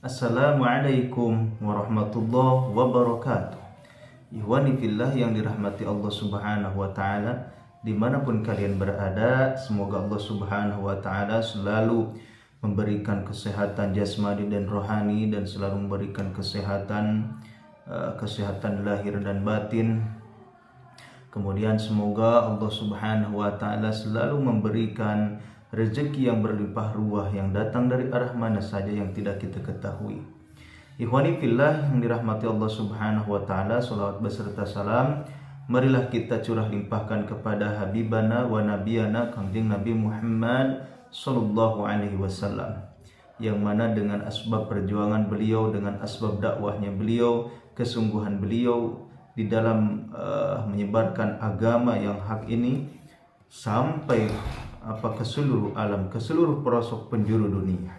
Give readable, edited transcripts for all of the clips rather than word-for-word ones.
Assalamualaikum warahmatullahi wabarakatuh. Ikhwani fillah yang dirahmati Allah subhanahu wa ta'ala, dimanapun kalian berada, semoga Allah subhanahu wa ta'ala selalu memberikan kesehatan jasmani dan rohani, dan selalu memberikan kesehatan lahir dan batin. Kemudian semoga Allah subhanahu wa ta'ala selalu memberikan rezeki yang berlimpah ruah yang datang dari arah mana saja yang tidak kita ketahui. Ikhwani fillah yang dirahmati Allah subhanahu wa ta'ala, salawat beserta salam marilah kita curah limpahkan kepada habibana wa nabiyana Kangjeng Nabi Muhammad sallallahu alaihi wasallam, yang mana dengan asbab perjuangan beliau, dengan asbab dakwahnya beliau, kesungguhan beliau di dalam menyebarkan agama yang hak ini sampai ke seluruh alam, ke seluruh pelosok penjuru dunia.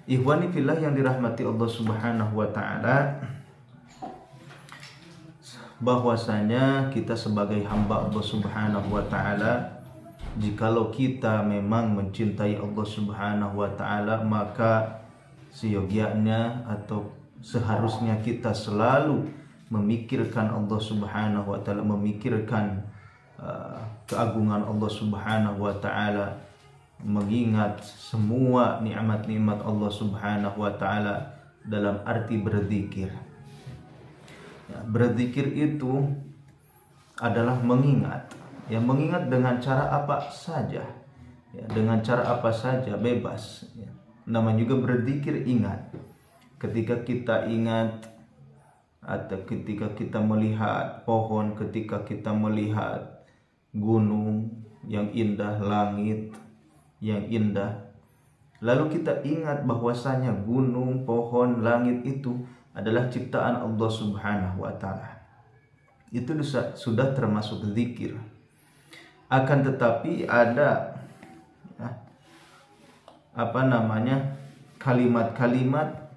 Ikhwani fillah yang dirahmati Allah subhanahu wa ta'ala, bahwasanya kita sebagai hamba Allah subhanahu wa ta'ala, jikalau kita memang mencintai Allah subhanahu wa ta'ala, maka seyogianya atau seharusnya kita selalu memikirkan Allah subhanahu wa ta'ala, memikirkan keagungan Allah subhanahu wa ta'ala, mengingat semua nikmat-nikmat Allah subhanahu wa ta'ala dalam arti berzikir. Berzikir itu adalah mengingat, mengingat dengan cara apa saja, dengan cara apa saja, bebas. Namanya juga berzikir, ingat. Ketika kita ingat, atau ketika kita melihat pohon, ketika kita melihat gunung yang indah, langit yang indah, lalu kita ingat bahwasanya gunung, pohon, langit itu adalah ciptaan Allah subhanahu wa ta'ala, itu sudah termasuk zikir. Akan tetapi ada kalimat-kalimat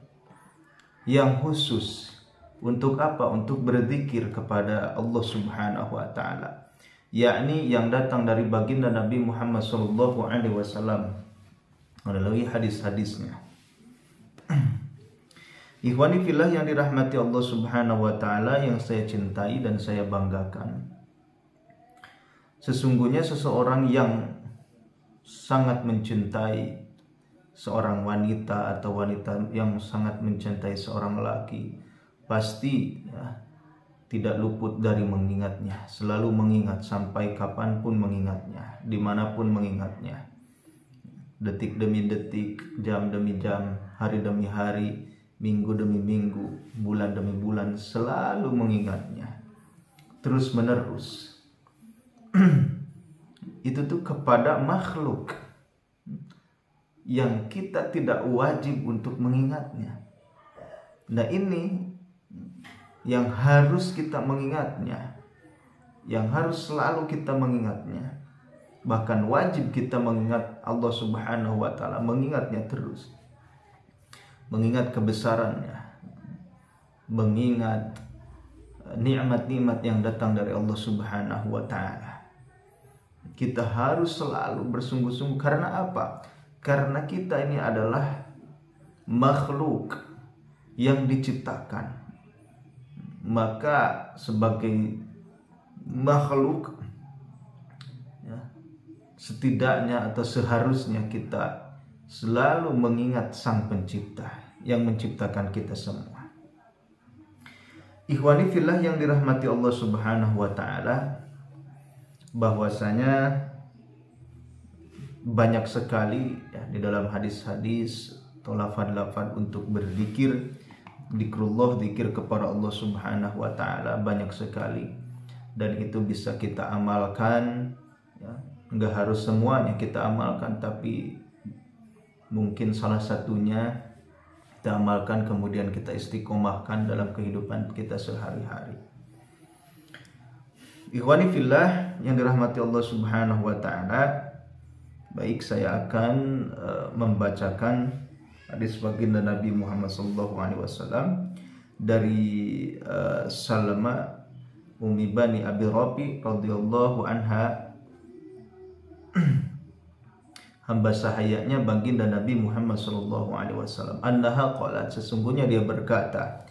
yang khusus untuk apa? Untuk berzikir kepada Allah subhanahu wa ta'ala, yakni yang datang dari baginda Nabi Muhammad sallallahu alaihi wasallam melalui hadis-hadisnya. Ikhwani fillah yang dirahmati Allah subhanahu wa ta'ala, yang saya cintai dan saya banggakan, sesungguhnya seseorang yang sangat mencintai seorang wanita atau wanita yang sangat mencintai seorang lelaki, pasti tidak luput dari mengingatnya, selalu mengingat sampai kapanpun mengingatnya, dimanapun mengingatnya, detik demi detik, jam demi jam, hari demi hari, minggu demi minggu, bulan demi bulan, selalu mengingatnya terus menerus. Itu tuh kepada makhluk yang kita tidak wajib untuk mengingatnya. Nah ini yang harus kita mengingatnya, yang harus selalu kita mengingatnya, bahkan wajib kita mengingat Allah subhanahu wa ta'ala, mengingatnya terus, mengingat kebesarannya, mengingat nikmat-nikmat yang datang dari Allah subhanahu wa ta'ala. Kita harus selalu bersungguh-sungguh. Karena apa? Karena kita ini adalah makhluk yang diciptakan. Maka sebagai makhluk, setidaknya atau seharusnya kita selalu mengingat Sang Pencipta yang menciptakan kita semua. Ikhwani fillah yang dirahmati Allah subhanahu wa ta'ala, bahwasanya banyak sekali di dalam hadis-hadis atau lafaz-lafaz untuk berzikir, zikrullah, zikir kepada Allah subhanahu wa ta'ala, banyak sekali, dan itu bisa kita amalkan. Enggak harus semuanya kita amalkan, tapi mungkin salah satunya kita amalkan, kemudian kita istiqomahkan dalam kehidupan kita sehari-hari. Ikhwani fillah yang dirahmati Allah subhanahu wa ta'ala, baik, saya akan membacakan hadis baginda Nabi Muhammad SAW dari Salma Ummi Bani Abi Rafi radhiyallahu anha. hamba sahayanya baginda Nabi Muhammad sallallahu alaihi wasallam, annaha qalat, sesungguhnya dia berkata,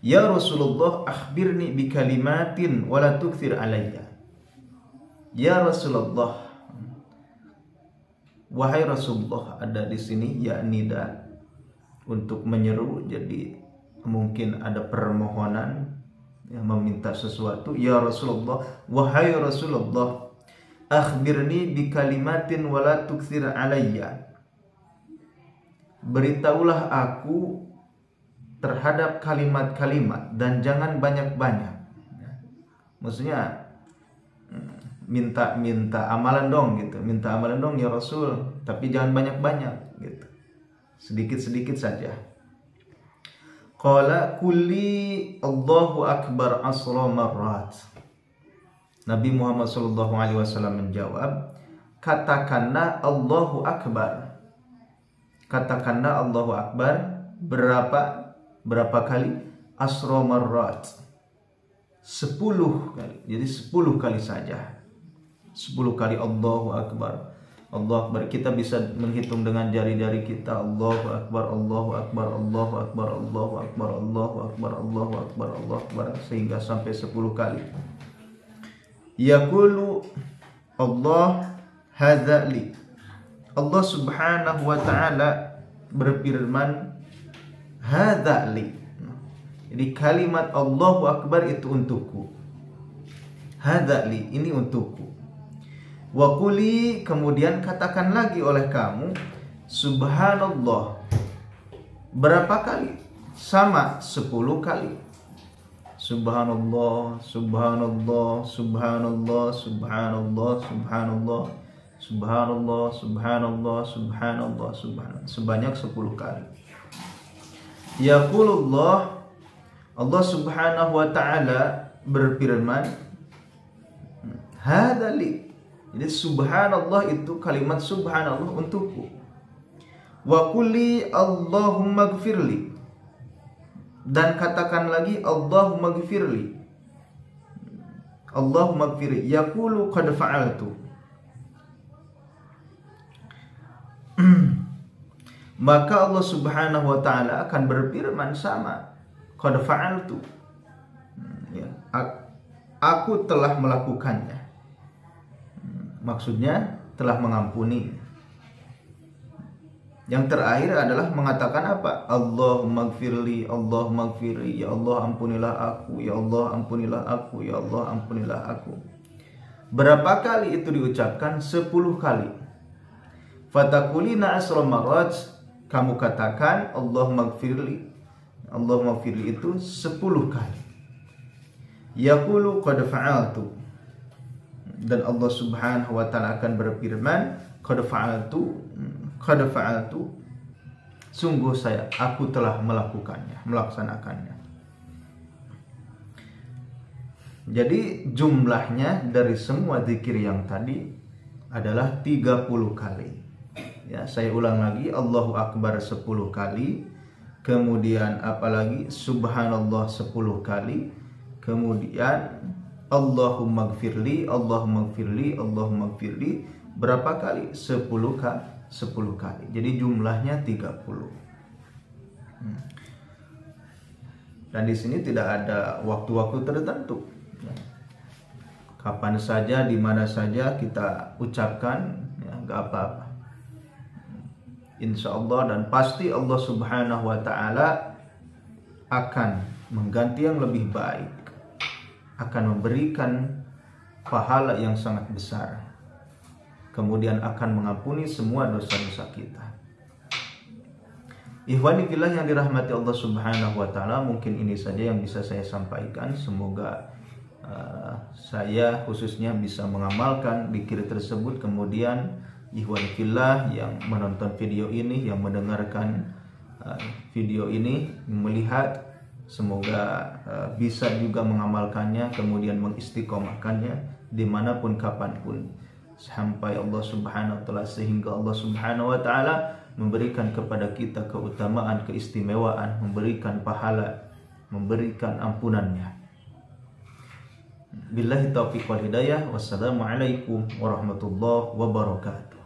ya Rasulullah, akhbirni bi kalimatin wa la tukthir alayya. Ya Rasulullah, wahai Rasulullah, ada di sini ya nida untuk menyeru, jadi mungkin ada permohonan yang meminta sesuatu. Ya Rasulullah, wahai Rasulullah, akhbirni bi kalimatin wa la tukthir alayya. Beritahulah aku terhadap kalimat-kalimat dan jangan banyak-banyak. Maksudnya minta amalan dong gitu. Minta amalan dong ya Rasul, tapi jangan banyak-banyak gitu. Sedikit-sedikit saja. Qala kulli Allahu akbar asra marrat. Nabi Muhammad SAW menjawab, katakanlah Allahu Akbar. Katakanlah Allahu Akbar berapa kali? Asra marrat, 10 kali. Jadi 10 kali saja. 10 kali Allahu Akbar. Allahu Akbar. Kita bisa menghitung dengan jari-jari kita. Allahu Akbar, Allahu Akbar, Allahu Akbar, Allahu Akbar, Allahu Akbar, Allahu Akbar, Allahu Akbar, sehingga sampai 10 kali. Yaqulu Allah hadza li. Allah Subhanahu wa taala berfirman, hadza li. Jadi kalimat Allahu Akbar itu untukku. Hadza li, ini untukku. Wa quli, kemudian katakan lagi oleh kamu, subhanallah. Berapa kali? Sama, 10 kali. Subhanallah, subhanallah, subhanallah, subhanallah, subhanallah, subhanallah, subhanallah, subhanallah, subhanallah, sebanyak 10 kali. Yaqulullah, Allah Subhanahu wa taala berfirman, hadza li. Jadi subhanallah itu kalimat subhanallah untukku. Wa quli Allahumma ighfirli. Dan katakan lagi Allahumma ighfirli. Allahumma ighfirli. Yaqulu qad fa'altu. Maka Allah Subhanahu wa taala akan berfirman sama, qad fa'altu. Ya, aku telah melakukannya. Maksudnya telah mengampuni. Yang terakhir adalah mengatakan apa? Allahumma ighfirli, Allahumma ighfirli, ya Allah ampunilah aku, ya Allah ampunilah aku, ya Allah ampunilah aku. Berapa kali itu diucapkan? 10 kali. Fatakulina asra marrat, kamu katakan Allahumma ighfirli. Allahumma ighfirli itu 10 kali. Yaqulu qad fa'altu. Dan Allah Subhanahu wa taala akan berfirman, qad fa'altu. Qad fa'altu, sungguh aku telah melakukannya, melaksanakannya. Jadi jumlahnya dari semua zikir yang tadi adalah 30 kali. Ya, saya ulang lagi, Allahu Akbar 10 kali, kemudian apalagi subhanallah 10 kali, kemudian Allahumma ighfirli, Allahumma ighfirli, Allahumma ighfirli, berapa kali? 10 kali. Jadi jumlahnya 30. Dan di sini tidak ada waktu-waktu tertentu. Kapan saja, di mana saja kita ucapkan, ya, gak apa-apa. Insya Allah dan pasti Allah Subhanahu wa taala akan mengganti yang lebih baik, akan memberikan pahala yang sangat besar, kemudian akan mengampuni semua dosa-dosa kita. Ikhwani fillah yang dirahmati Allah Subhanahu wa taala, mungkin ini saja yang bisa saya sampaikan. Semoga saya khususnya bisa mengamalkan zikir tersebut. Kemudian ikhwani fillah yang menonton video ini, yang mendengarkan video ini, melihat, semoga bisa juga mengamalkannya, kemudian mengistiqomahkannya dimanapun kapanpun, sampai Allah Subhanahu wa taala, sehingga Allah Subhanahu wa taala memberikan kepada kita keutamaan, keistimewaan, memberikan pahala, memberikan ampunannya. Billahi taufiq wal hidayah. Wassalamualaikum warahmatullahi wabarakatuh.